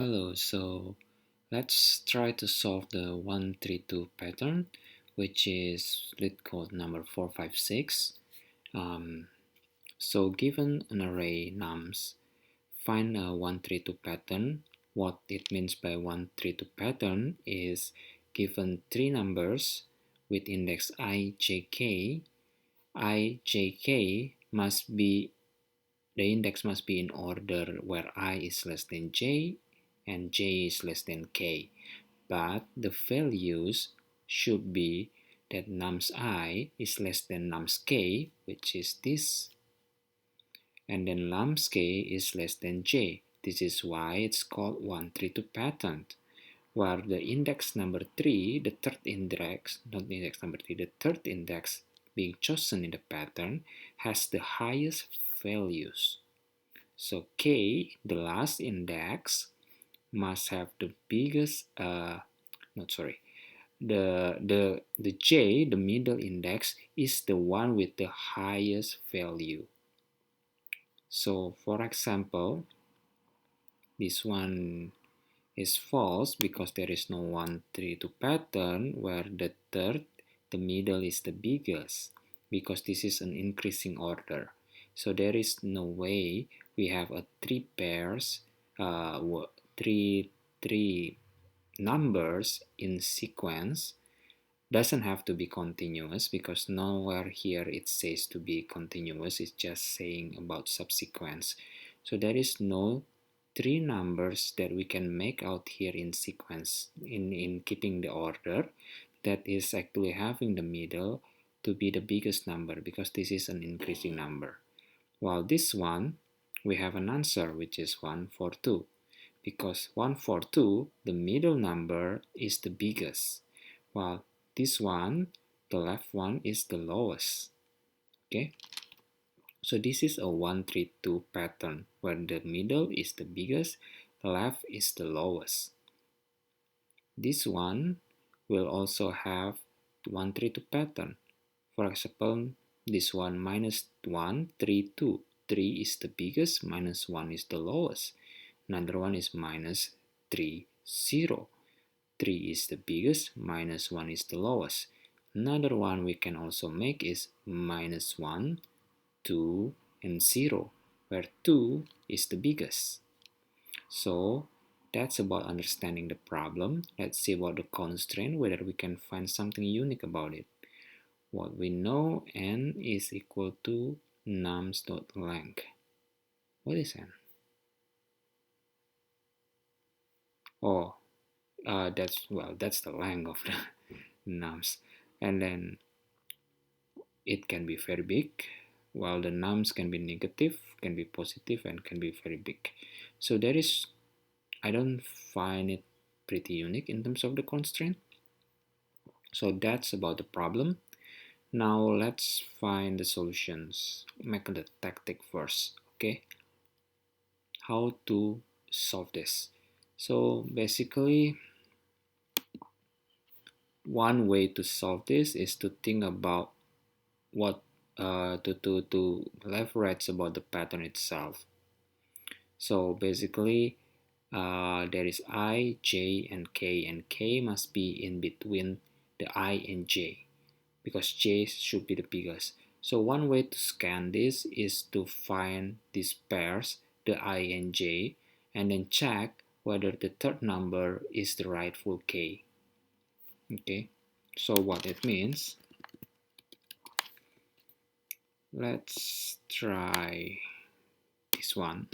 Hello, so let's try to solve the 132 pattern, which is LeetCode number 456. Um, so given an array nums, find a 132 pattern. What it means by 132 pattern is given three numbers with index I, j, k. I, j, k must be the index must be in order where I is less than j and j is less than k, but the values should be that nums I is less than nums k, which is this, and then nums k is less than j. This is why it's called 132 pattern, where the index number 3, the third index, not the index number 3, the third index being chosen in the pattern has the highest values. So k, the last index, must have the biggest, not sorry, the j, the middle index, is the one with the highest value. So for example, this one is false because there is no 132 pattern where the third, the middle is the biggest, because this is an increasing order. So there is no way we have a three pairs, three numbers in sequence. Doesn't have to be continuous because nowhere here it says to be continuous. It's just saying about subsequence. So there is no three numbers that we can make out here in sequence in keeping the order that is actually having the middle to be the biggest number, because this is an increasing number. While this one, we have an answer which is 142, because 142, the middle number, is the biggest, while this one, the left one, is the lowest. Okay, so this is a 132 pattern where the middle is the biggest, the left is the lowest. This one will also have 132 pattern. For example, this one minus 1, 3, 2. 3 is the biggest, minus 1 is the lowest. Another one is minus 3, 0. 3 is the biggest, minus 1 is the lowest. Another one we can also make is minus 1, 2, and 0, where 2 is the biggest. So that's about understanding the problem. Let's see about the constraint, whether we can find something unique about it. What we know, n is equal to nums.length. What is n? Oh, that's the length of the nums. And then it can be very big, while the nums can be negative, can be positive, and can be very big. So I don't find it pretty unique in terms of the constraint. So that's about the problem. Now let's find the solutions. Make the tactic first, okay? How to solve this? So basically, one way to solve this is to think about what to leverage about the pattern itself. So basically, there is I, J, and K must be in between the I and J, because J should be the biggest. So one way to scan this is to find these pairs, the I and J, and then check whether the third number is the rightful K. Okay, so what it means, let's try this one.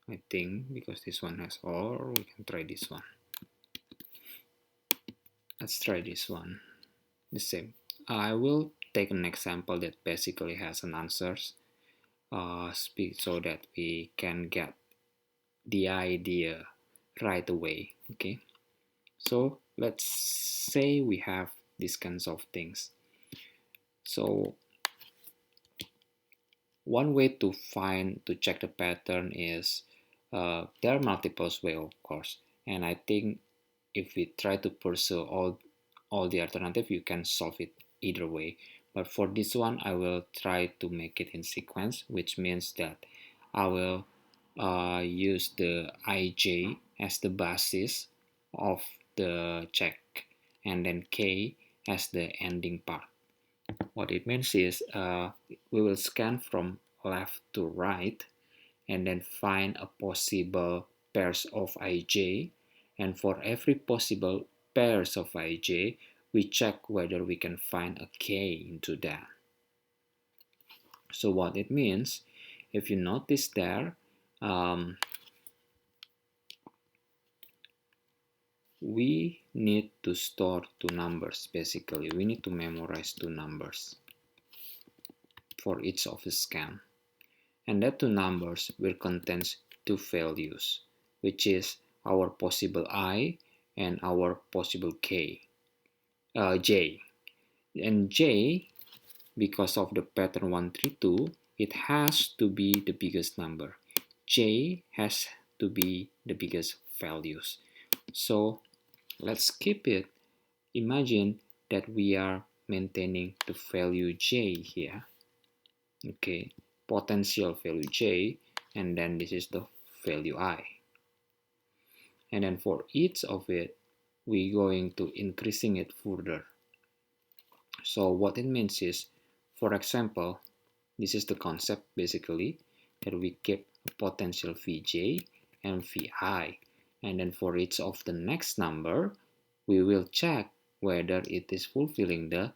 I think because this one has all, we can try this one. Let's try this one. The same. I will take an example that basically has an answers, so that we can get the idea right away. Okay. So let's say we have these kinds of things. So one way to check the pattern is, there are multiple ways, of course, and I think if we try to pursue all the alternative, you can solve it either way. But for this one, I will try to make it in sequence, which means that I will use the ij as the basis of the check, and then k as the ending part. What it means is we will scan from left to right and then find a possible pairs of ij, and for every possible pairs of ij we check whether we can find a k into that. So what it means, if you notice there, we need to store two numbers. Basically, we need to memorize two numbers for each of the scan. And that two numbers will contain two values, which is our possible I and our possible K, J. And J, because of the pattern 132, it has to be the biggest number. J has to be the biggest values. So let's keep it. Imagine that we are maintaining the value J here. Okay, potential value J, and then this is the value I. And then for each of it, we're going to increasing it further. So what it means is, for example, this is the concept basically, that we keep a potential Vj and Vi, and then for each of the next number, we will check whether it is fulfilling the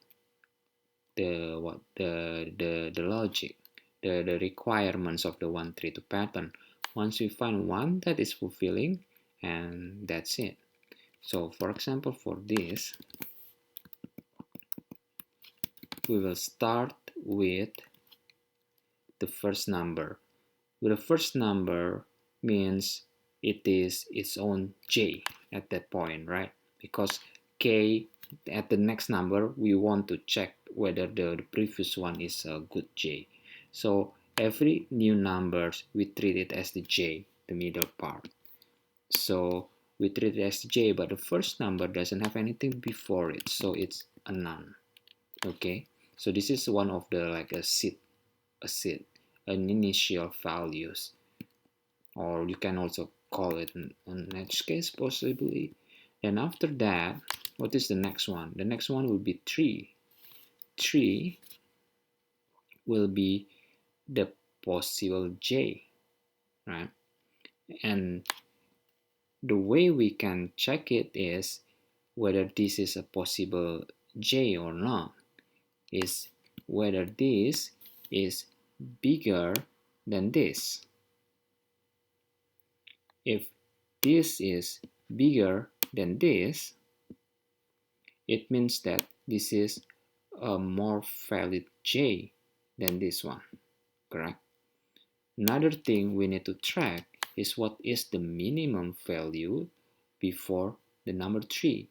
logic, the requirements of the 132 pattern. Once we find one that is fulfilling, and that's it. So for example, for this, we will start with the first number. The first number means it is its own j at that point, right? Because k at the next number, we want to check whether the previous one is a good j. So every new numbers, we treat it as the j, the middle part. So we treat it as j, but the first number doesn't have anything before it, so it's a none. Okay, so this is one of the like a seed, an initial values, or you can also call it an edge case possibly. And after that, what is the next one? The next one will be 3. 3 will be the possible j, right? And the way we can check it is whether this is a possible j or not, is whether this is bigger than this. If this is bigger than this, it means that this is a more valid j than this one, correct? Another thing we need to track is what is the minimum value before the number 3.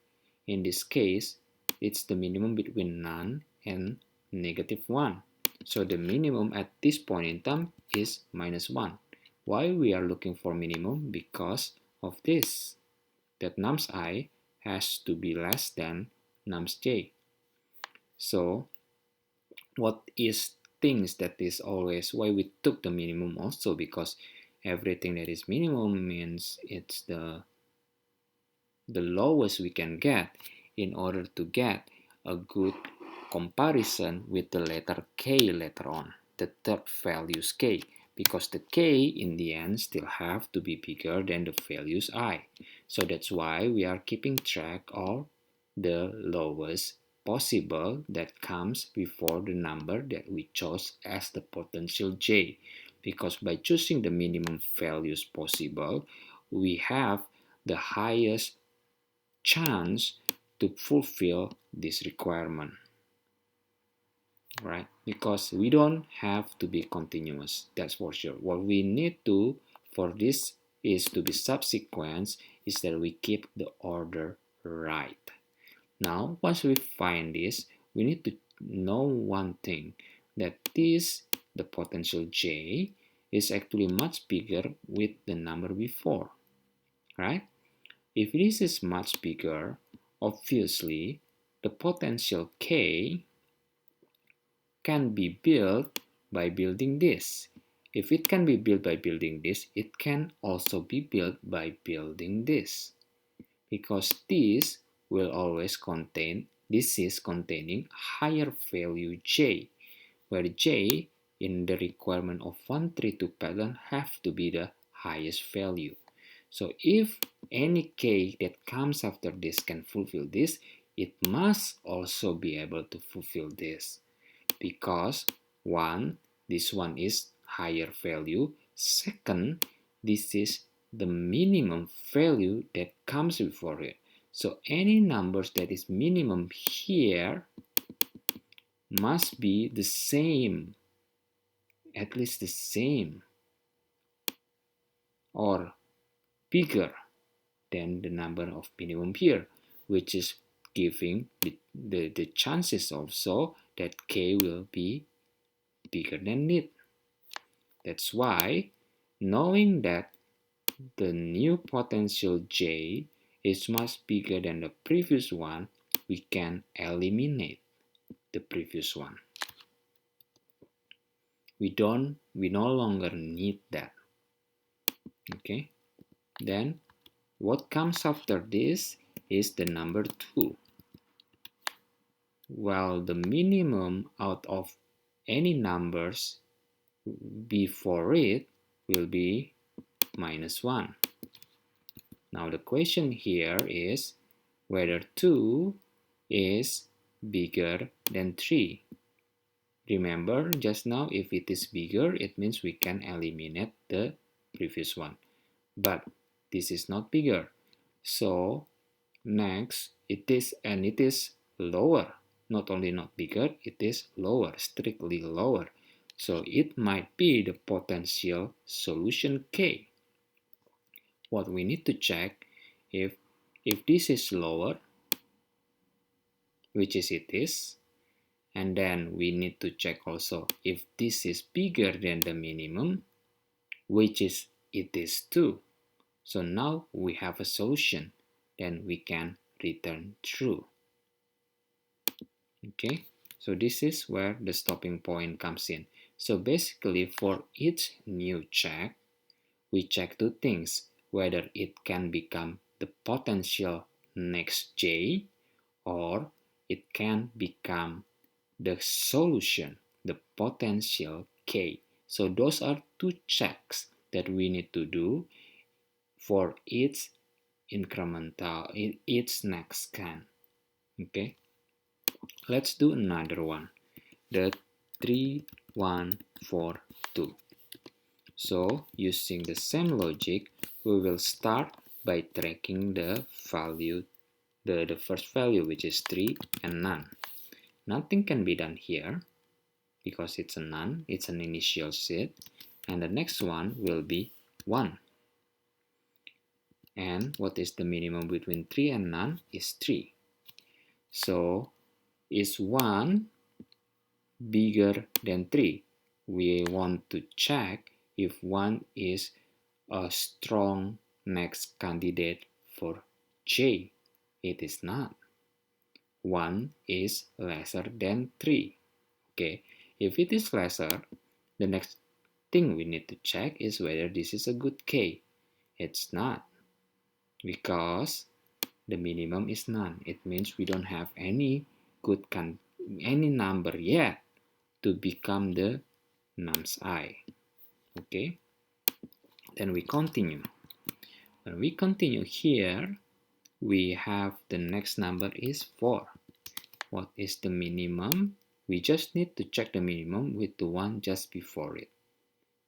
In this case, it's the minimum between none and -1. So the minimum at this point in time is -1. Why we are looking for minimum? Because of this, that nums I has to be less than nums j. So what is things that is always why we took the minimum also, because everything that is minimum means it's the lowest we can get in order to get a good comparison with the letter k later on, the third values k, because the k in the end still have to be bigger than the values I. So that's why we are keeping track of the lowest possible that comes before the number that we chose as the potential j, because by choosing the minimum values possible, we have the highest chance to fulfill this requirement, right? Because we don't have to be continuous, that's for sure. What we need to for this is to be subsequent, is that we keep the order right. Now once we find this, we need to know one thing, that this, the potential j, is actually much bigger with the number before, right? If this is much bigger, obviously the potential k can be built by building this. If it can be built by building this, it can also be built by building this. Because this will always contain, this is containing higher value j, where j in the requirement of 132 pattern have to be the highest value. So if any k that comes after this can fulfill this, it must also be able to fulfill this. Because one, this one is higher value. Second, this is the minimum value that comes before it. So any numbers that is minimum here must be the same, at least the same, or bigger than the number of minimum here, which is giving the chances also that k will be bigger than it. That's why, knowing that the new potential j is much bigger than the previous one, we can eliminate the previous one. We no longer need that. Okay, then what comes after this is the number 2. Well, the minimum out of any numbers before it will be -1. Now the question here is whether 2 is bigger than 3. Remember just now, if it is bigger, it means we can eliminate the previous one. But this is not bigger. So next, it is lower. Not only not bigger, it is lower, strictly lower. So it might be the potential solution K. What we need to check, if this is lower, which is it is, and then we need to check also if this is bigger than the minimum, which is it is too. So now we have a solution, then we can return true. Okay, so this is where the stopping point comes in. So basically, for each new check, we check two things: whether it can become the potential next j, or it can become the solution, the potential k. So those are two checks that we need to do for each incremental, each next scan. Okay, let's do another one, the 3, 1, 4, 2. So using the same logic, we will start by tracking the value, the first value, which is 3 and none. Nothing can be done here because it's a none, it's an initial set, and the next one will be 1. And what is the minimum between 3 and none is 3. So is 1 bigger than 3? We want to check if 1 is a strong next candidate for j. It is not. 1 is lesser than 3. Okay, if it is lesser, the next thing we need to check is whether this is a good k. It's not, because the minimum is none. It means we don't have any good any number yet to become the nums I. Okay, then we continue. When we continue here, we have the next number is 4. What is the minimum? We just need to check the minimum with the one just before it,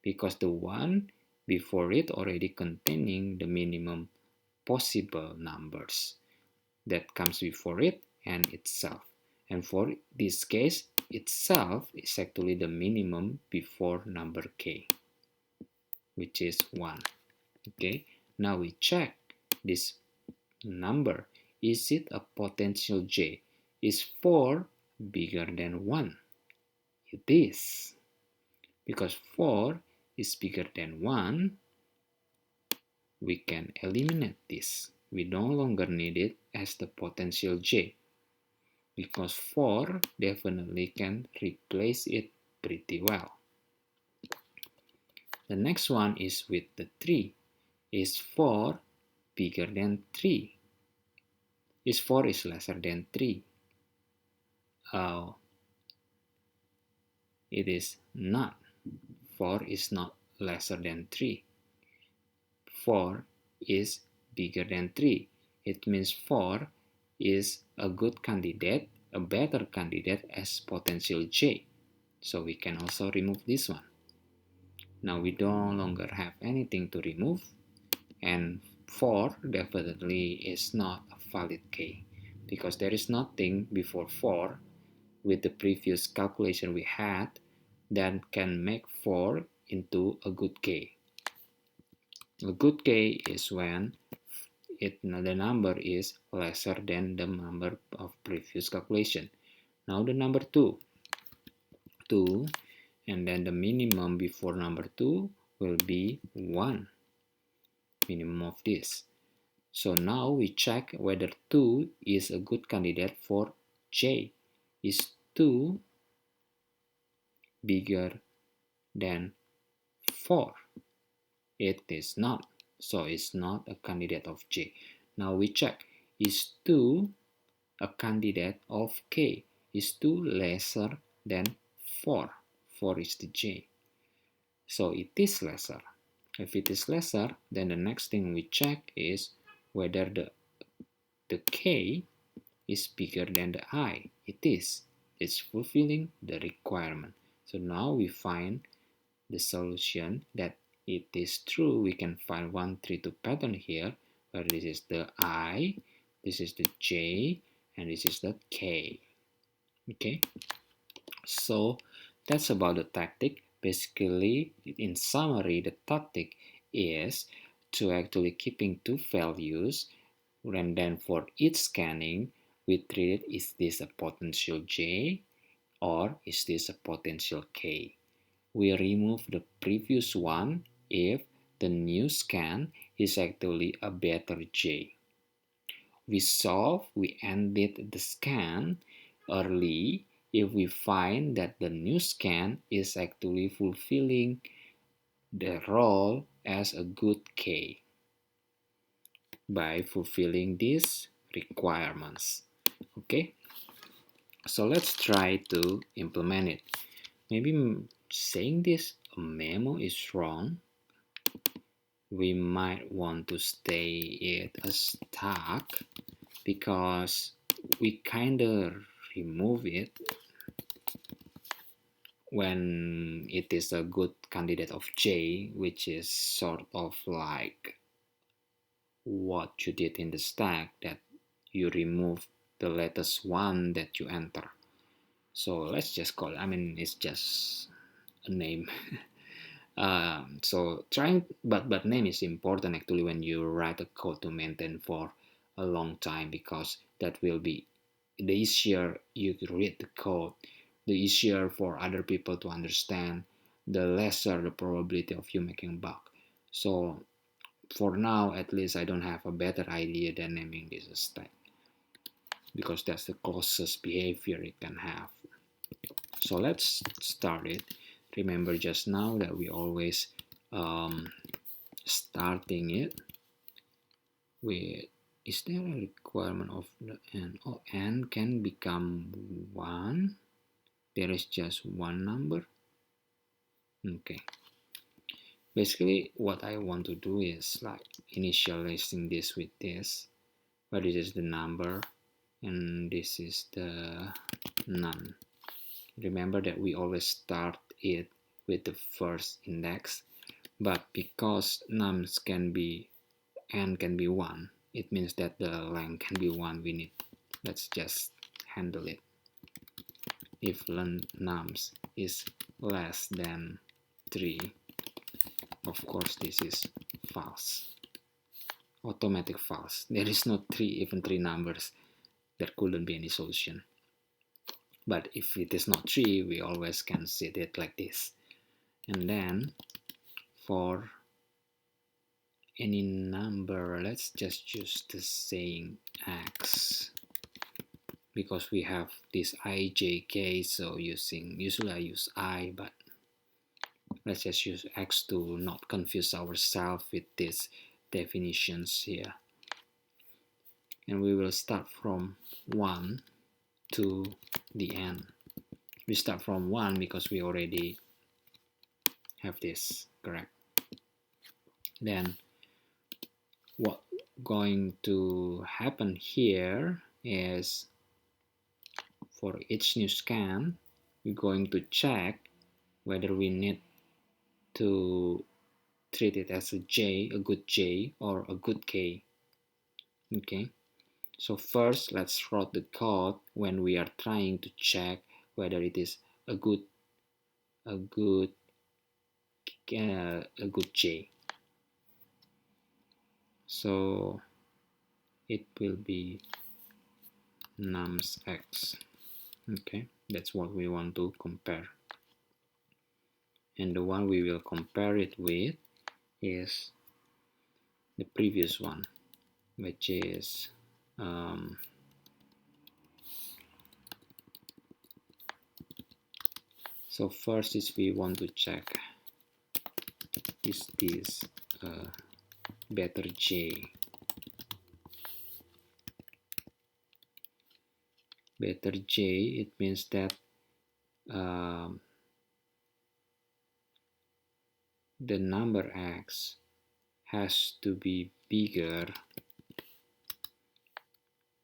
because the one before it already containing the minimum possible numbers that comes before it and itself. And for this case, itself is actually the minimum before number k, which is 1. Okay, now we check this number. Is it a potential j? Is 4 bigger than 1? It is. Because 4 is bigger than 1, we can eliminate this. We no longer need it as the potential j, because 4 definitely can replace it pretty well. The next one is with the 3. Is 4 bigger than 3? Is 4 is lesser than 3? Oh, it is not. 4 is not lesser than 3. 4 is bigger than 3. It means 4 is a good candidate, a better candidate as potential J. So we can also remove this one. Now we no longer have anything to remove, and 4 definitely is not a valid K because there is nothing before 4 with the previous calculation we had that can make 4 into a good K. A good K is when the number is lesser than the number of previous calculation. Now the number 2, and then the minimum before number 2 will be 1, minimum of this. So now we check whether 2 is a good candidate for J. Is 2 bigger than 4? It is not. So it's not a candidate of J. Now we check, is 2 a candidate of K? Is 2 lesser than 4? 4 is the J. So it is lesser. If it is lesser, then the next thing we check is whether the K is bigger than the I. It is. It's fulfilling the requirement. So now we find the solution that it is true. We can find 1, 3, 2 pattern here, where this is the I, this is the J, and this is the K. Okay, so that's about the tactic. Basically, in summary, the tactic is to actually keeping 2 values, and then for each scanning, we treat it, is this a potential J or is this a potential K? We remove the previous one if the new scan is actually a better J. We ended the scan early if we find that the new scan is actually fulfilling the role as a good K by fulfilling these requirements. Okay, so let's try to implement it. Maybe saying this memo is wrong. We might want to stay it as tag because we kind of remove it when it is a good candidate of J, which is sort of like what you did in the stack, that you remove the latest one that you enter. So let's just call it, it's just a name. So trying, but name is important actually when you write a code to maintain for a long time, because that will be the easier you read the code, the easier for other people to understand, the lesser the probability of you making a bug. So for now, at least I don't have a better idea than naming this a stack, because that's the closest behavior it can have. So let's start it. Remember just now that we always starting it with, is there a requirement of the n? Oh, n can become 1. There is just one number. Okay. Basically, what I want to do is like initializing this with this, where this is the number and this is the none. Remember that we always start it with the first index, but because nums can be, n can be 1, it means that the length can be 1. Let's just handle it. If nums is less than 3, of course this is false, automatic false. There is no even three numbers. There couldn't be any solution. But if it is not 3, we always can set it like this. And then for any number, let's just use the saying x, because we have this I, J, K, so usually I use I, but let's just use X to not confuse ourselves with these definitions here. And we will start from 1 to the end. We start from 1 because we already have this, correct? Then what going to happen here is for each new scan, we're going to check whether we need to treat it as a J, a good J, or a good K. Okay, so first let's write the code when we are trying to check whether it is a good J. So it will be nums x. Okay, that's what we want to compare. And the one we will compare it with is the previous one, which is so first is we want to check, is this better J? Better J, it means that the number x has to be bigger,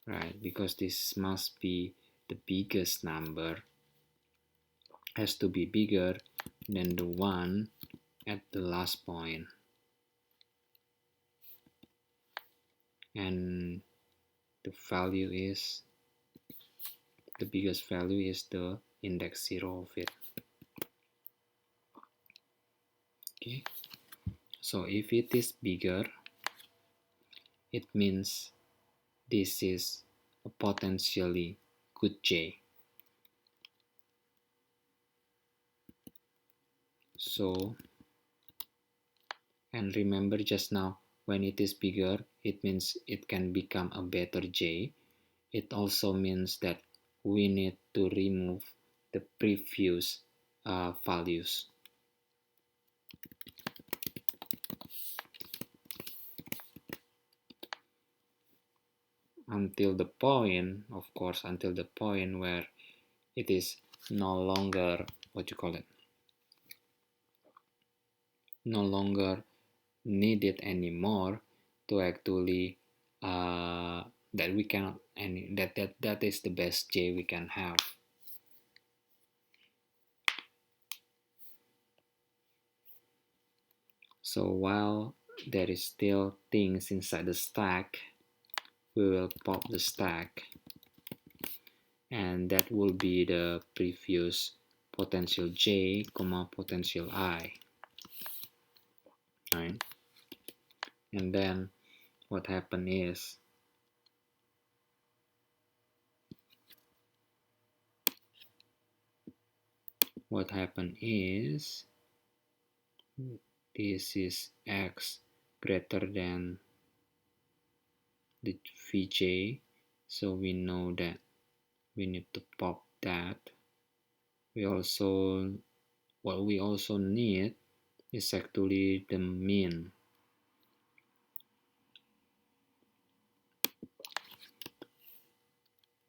right? Because this must be the biggest number, has to be bigger than the one at the last point. And the value is, the biggest value is the index 0 of it. Okay, so if it is bigger, it means this is a potentially good J. So, and remember just now, when it is bigger, it means it can become a better J. It also means that we need to remove the previous values. Until the point, of course, until the point where it is no longer, what you call it, no longer needed anymore to actually that we cannot any that is the best J we can have. So while there is still things inside the stack, we will pop the stack, and that will be the previous potential J, potential I, right? And then what happened is this is x greater than the Vj, so we know that we need to pop that. What we also need is actually the mean.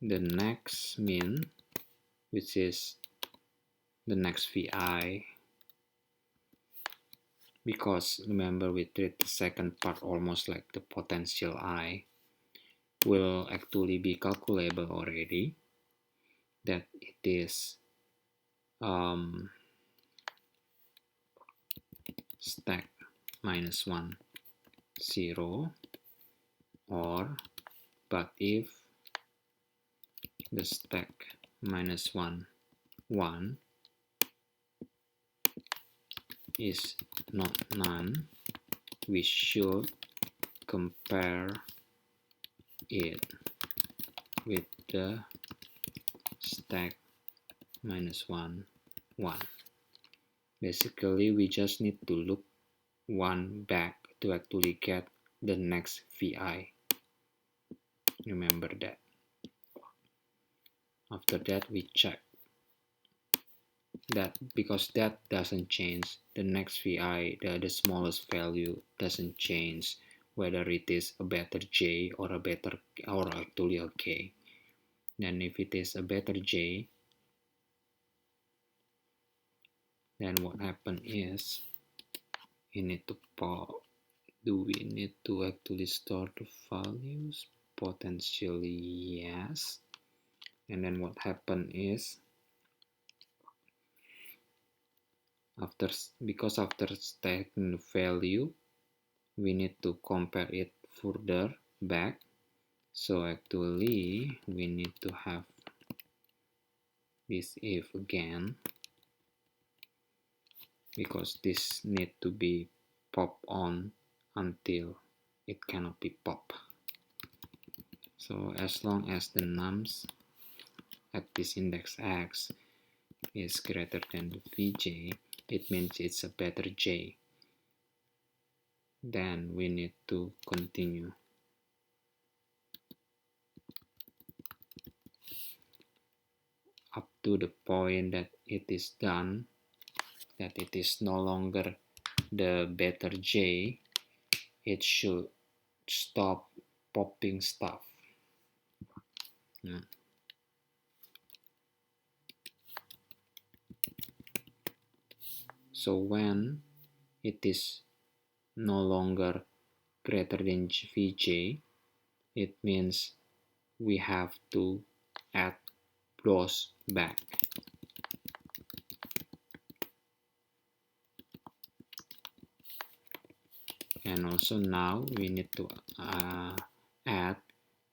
The next mean, which is the next Vi, because remember we treat the second part almost like the potential I, will actually be calculable already, that it is stack minus 1 0, or but if the stack minus 1 1 is not none, we should compare it with the stack minus 1 1. Basically we just need to look one back to actually get the next Vi. Remember that. After that we check that because that doesn't change, the next vi, the smallest value doesn't change whether it is a better j or a better or actually a k. Then if it is a better j, then what happen is we need to pop. Do we need to actually store the values? Potentially yes. And then what happen is after taking the value, we need to compare it further back. So actually we need to have this if again, because this need to be pop on until it cannot be pop. So as long as the nums at this index x is greater than the vj, it means it's a better j. Then we need to continue up to the point that it is done, that it is no longer the better j. It should stop popping stuff. Yeah. So when it is no longer greater than vj, it means we have to add those back. And also now we need to add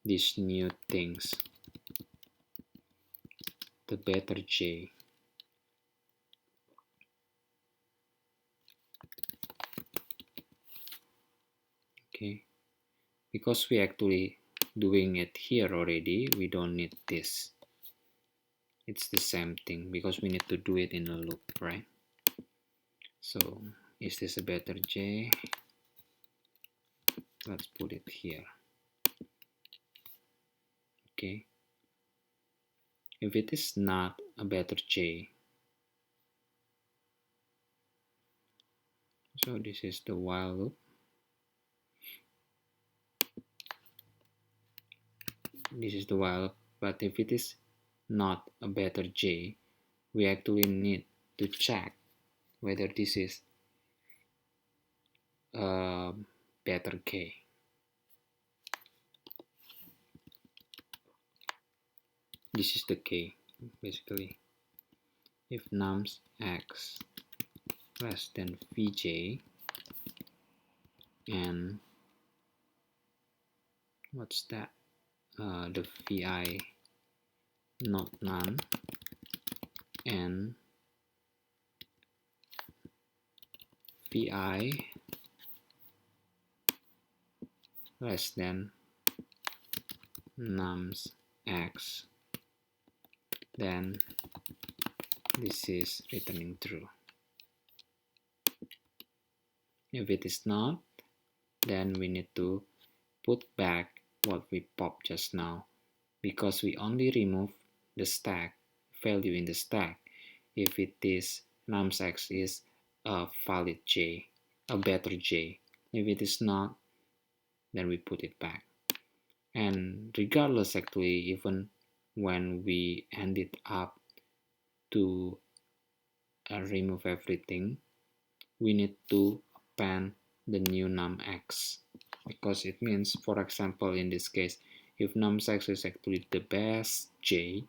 these new things, the better j. Okay, because we actually doing it here already, we don't need this. It's the same thing because we need to do it in a loop, right? So is this a better j? Let's put it here. Okay, if it is not a better j, so this is the while loop. This is the while loop, but if it is not a better j, we actually need to check whether this is a better k. This is the k basically. If nums x less than vj and what's that, the vi not none and vi less than nums x, then this is returning true. If it is not, then we need to put back what we popped just now, because we only remove the stack value in the stack if it is nums x is a valid j, a better j. If it is not, then we put it back. And regardless, actually, even when we ended up to remove everything, we need to append the new num x, because it means, for example, in this case, if nums x is actually the best j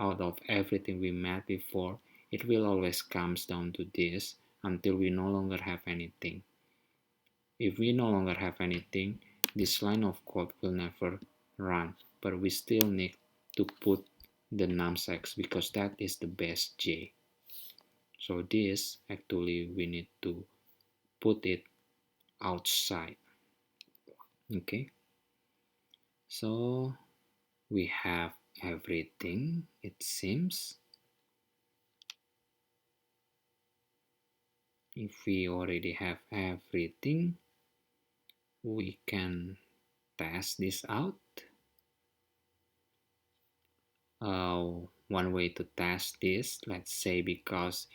out of everything we made before, it will always comes down to this until we no longer have anything. If we no longer have anything, this line of code will never run, but we still need to put the nums x because that is the best j. So this actually we need to put it outside. Okay, so we have everything, it seems. If we already have everything, we can test this out. one way to test this, let's say, because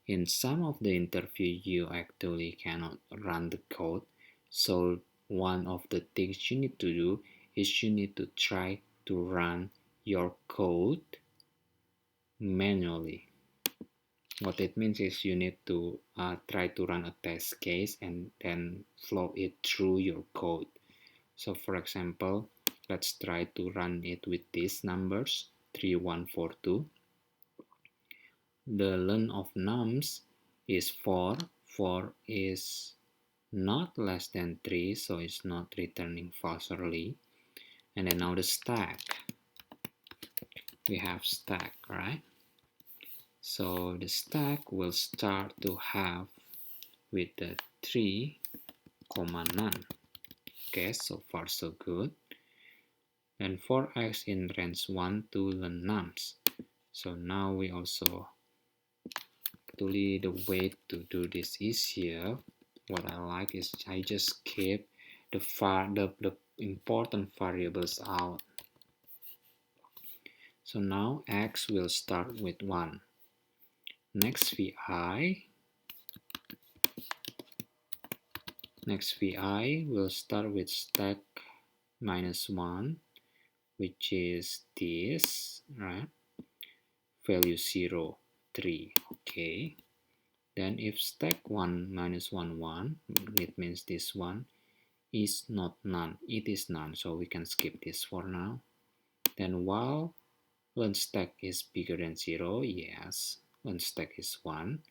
in some of the interview you actually cannot run the code. So one of the things you need to do is you need to try to run your code manually. What it means is you need to try to run a test case and then flow it through your code. So for example, let's try to run it with these numbers 3142. The len of nums is 4. 4 is not less than 3, so it's not returning false early. And then now the stack. We have stack, right? So the stack will start to have with the 3, none. Okay, so far so good. And for x in range 1 to len nums. So now we also actually the way to do this easier. What I like is I just keep the important variables out. So now x will start with 1. Next vi will start with stack minus 1, which is this, right? Value 0, 3. Okay. Then if stack 1 minus 1, 1, it means this one is not none. It is none, so we can skip this for now. Then while len stack is bigger than 0, yes, len stack is 1.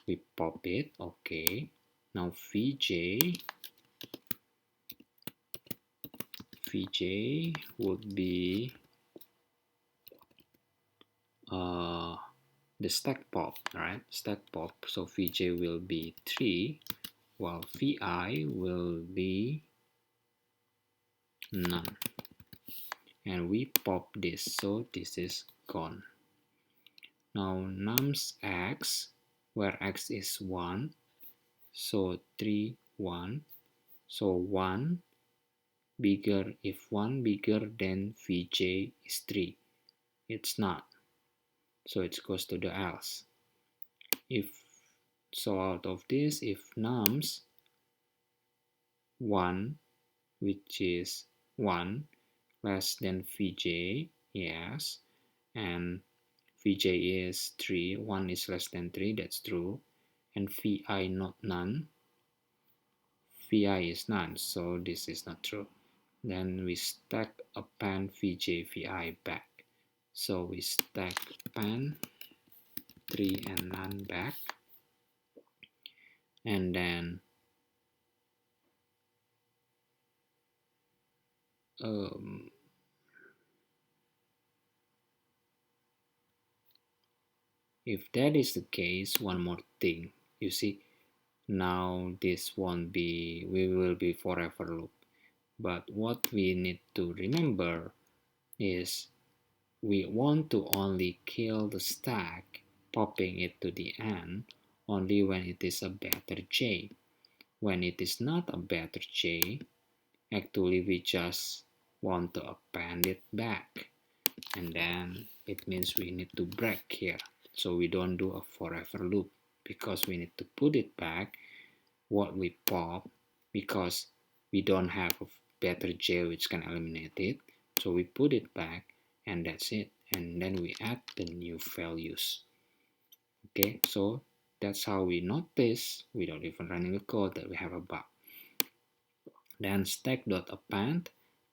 We pop it, okay. Now vj would be the stack pop, right? Stack pop. So vj will be 3, while vi will be none. And we pop this, so this is gone. Now nums x, where x is 1, so 3, 1. So 1 bigger, if 1 bigger than vj is 3, it's not. So it goes to the else. If so, out of this, if nums 1, which is 1, less than vj, yes, and vj is 3, 1 is less than 3, that's true, and vi not none, vi is none, so this is not true. Then we stack append vj vi back. So we stack append 3 and none back, and then if that is the case, one more thing, you see, now this won't be, we will be forever loop. But what we need to remember is we want to only kill the stack, popping it to the end, only when it is a better j. When it is not a better j, actually we just want to append it back. And then it means we need to break here. So we don't do a forever loop because we need to put it back what we pop, because we don't have a better j which can eliminate it. So we put it back and that's it. And then we add the new values. Okay, so that's how we notice without even running the code that we have a bug. Then stack.append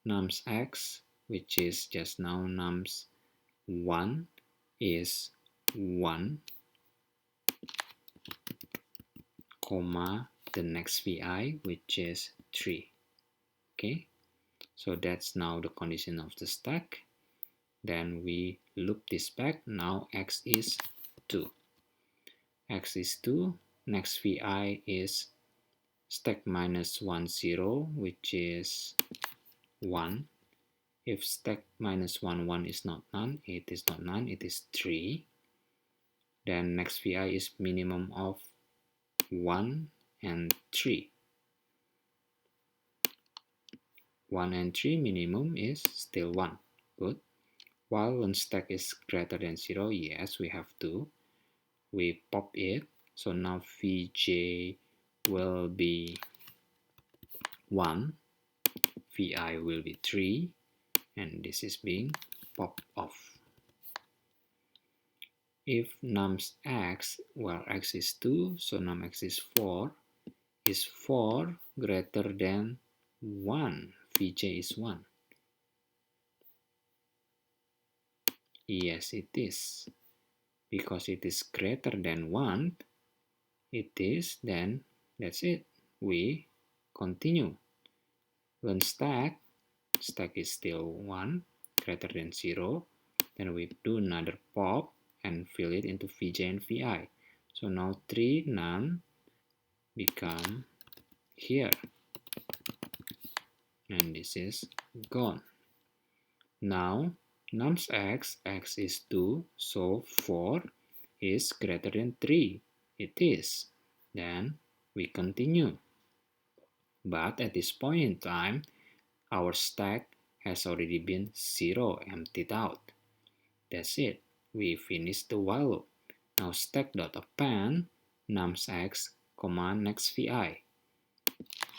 nums x, which is just now nums 1 is 1, comma the next vi, which is 3. Okay, so that's now the condition of the stack. Then we loop this back. Now x is 2. X is 2. Next vi is stack minus 1, 0, which is 1. If stack minus 1, 1 is not none, it is not none, it is 3. Then next vi is minimum of 1 and 3. 1 and 3 minimum is still 1. Good. While when stack is greater than 0, yes, we have to. We pop it. So now Vj will be 1, Vi will be 3, and this is being popped off. If nums x, well, x is 2, so num x is 4. Is 4 greater than 1? Vj is 1. Yes, it is. Because it is greater than 1, it is, then that's it. We continue. When stack is still 1, greater than 0, then we do another pop and fill it into Vj and Vi. So now 3 num become here, and this is gone. Now nums x is 2, so 4 is greater than 3. It is. Then we continue. But at this point in time, our stack has already been 0, emptied out. That's it. We finished the while loop. Now stack.append nums x, next vi.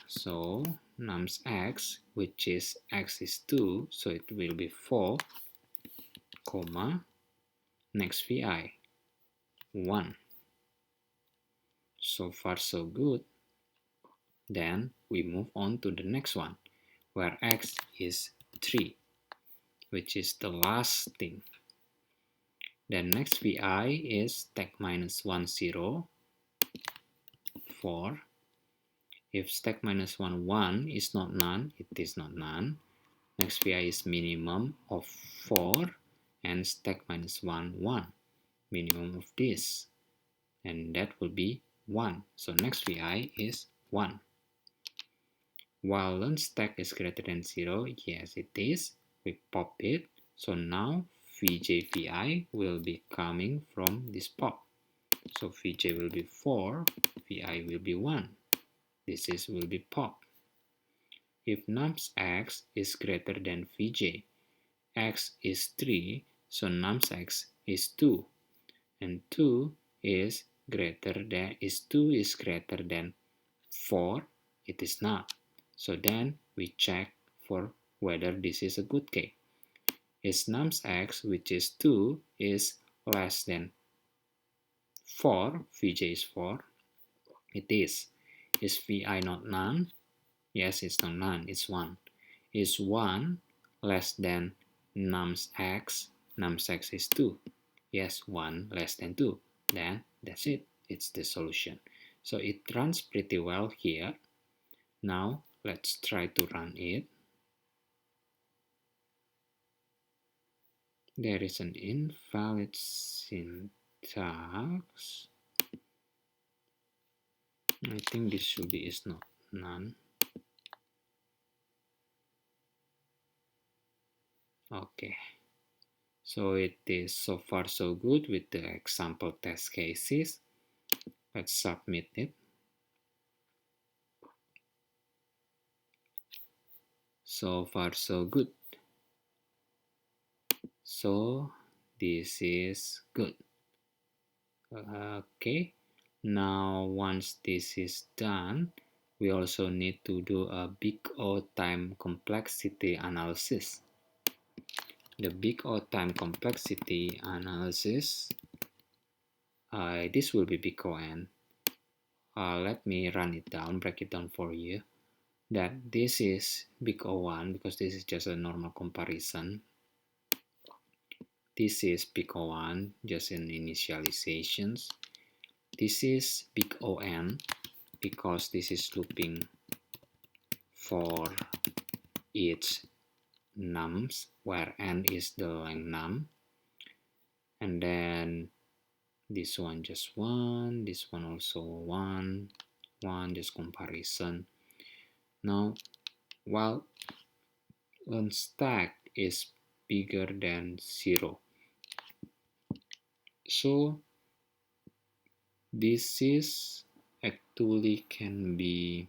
So nums x, which is x is 2, so it will be 4, next vi, 1. So far so good. Then we move on to the next one, where x is 3, which is the last thing. Then next vi is stack minus 1, 0, 4. If stack minus 1, 1 is not none, it is not none. Next vi is minimum of 4, and stack minus 1, 1. Minimum of this, and that will be 1. So next vi is 1. While learn stack is greater than 0, yes it is. We pop it. So now Vj Vi will be coming from this pop. So Vj will be 4, Vi will be 1. This will be pop. If nums x is greater than Vj, x is 3, so nums x is 2. And 2 is greater than 4, it is not. So then we check for whether this is a good case. Is nums x, which is 2, is less than 4, Vj is 4, it is. Is Vi not none? Yes, it's not none, it's 1. Is 1 less than nums x is 2? Yes, 1 less than 2. Then that's it, it's the solution. So it runs pretty well here. Now let's try to run it. There is an invalid syntax. I think this should be is not none. Okay. So it is so far so good with the example test cases. Let's submit it. So far so good. So this is good. Okay. Now once this is done, we also need to do a big O time complexity analysis. The big O time complexity analysis, this will be big O n. Let me run it down, break it down for you. That this is big O1 because this is just a normal comparison. This is big O1, just an initializations. This is big On because this is looping for each nums, where n is the length num. And then this one just 1, this one also 1, just comparison. Now, while on stack is bigger than 0, so this is actually can be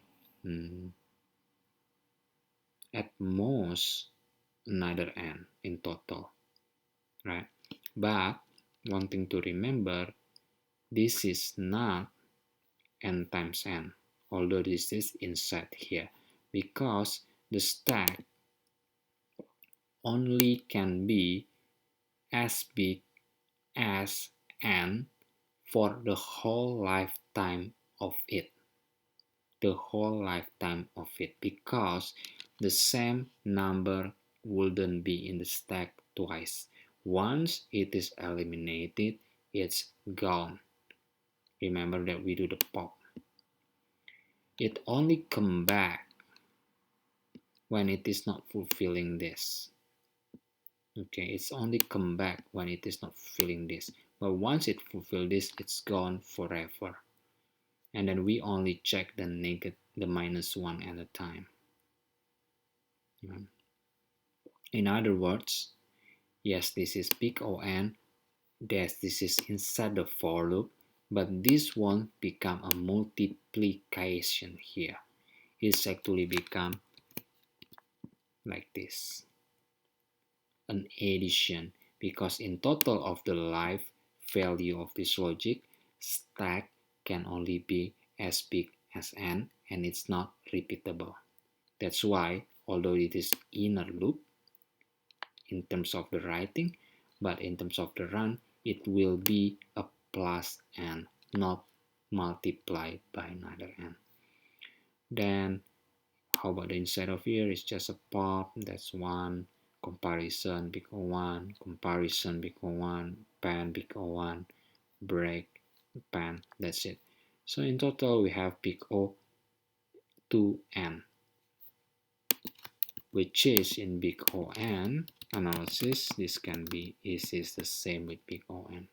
at most another n in total. right? But one thing to remember, this is not n times n, although this is inside here, because the stack only can be as big as n for the whole lifetime of it, because the same number wouldn't be in the stack twice. Once it is eliminated, it's gone. Remember that we do the pop. It only come back when it is not fulfilling this. Okay, it's only come back when it is not fulfilling this. But once it fulfills this, it's gone forever. And then we only check the minus one at a time. In other words, yes, this is big O(n), yes, this is inside the for loop, but this won't become a multiplication here. It's actually become like this, an addition, because in total of the life value of this logic, stack can only be as big as n, and it's not repeatable. That's why, although it is inner loop in terms of the writing, but in terms of the run, it will be a plus n, not multiplied by another n. Then how about the inside of here? It's just a pop. That's one. Comparison big O1, comparison big O1, pan big O1, break pan. That's it. So in total we have big O 2n, which is in big O(n) analysis. This can be is the same with big O(n).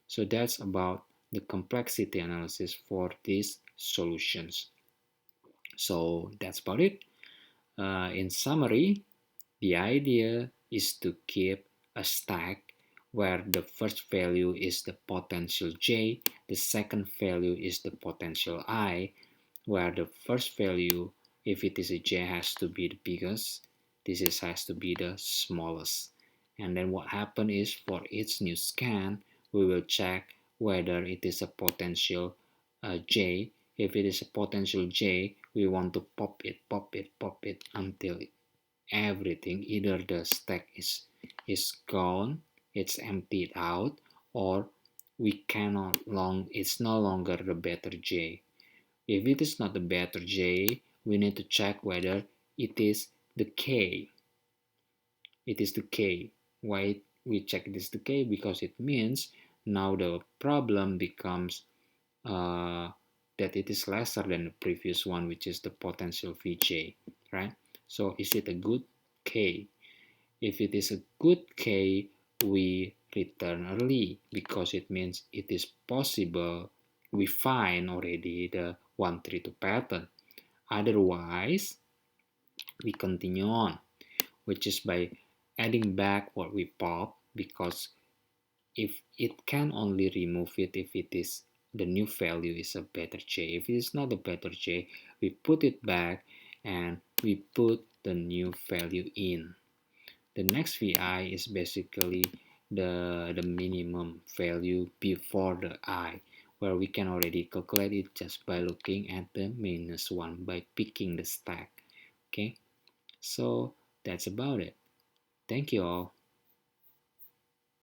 So that's about the complexity analysis for these solutions. So that's about it. In summary, the idea is to keep a stack where the first value is the potential j, the second value is the potential I, where the first value, if it is a j, has to be the biggest, has to be the smallest. And then what happens is, for each new scan, we will check whether it is a potential j. If it is a potential j, we want to pop it until everything, either the stack is gone, it's emptied out, or it's no longer the better j. If it is not the better j, we need to check whether it is the k. It is the k. Why we check this the k? Because it means now the problem becomes that it is lesser than the previous one, which is the potential Vj, right? So is it a good k? If it is a good k, we return early, because it means it is possible we find already the 132 pattern. Otherwise, we continue on, which is by adding back what we pop, because if it can only remove it if it is the new value is a better j. If it is not a better j, we put it back and we put the new value in. The next vi is basically the minimum value before the I, where we can already calculate it just by looking at the -1 by picking the stack. Okay, so that's about it. Thank you all.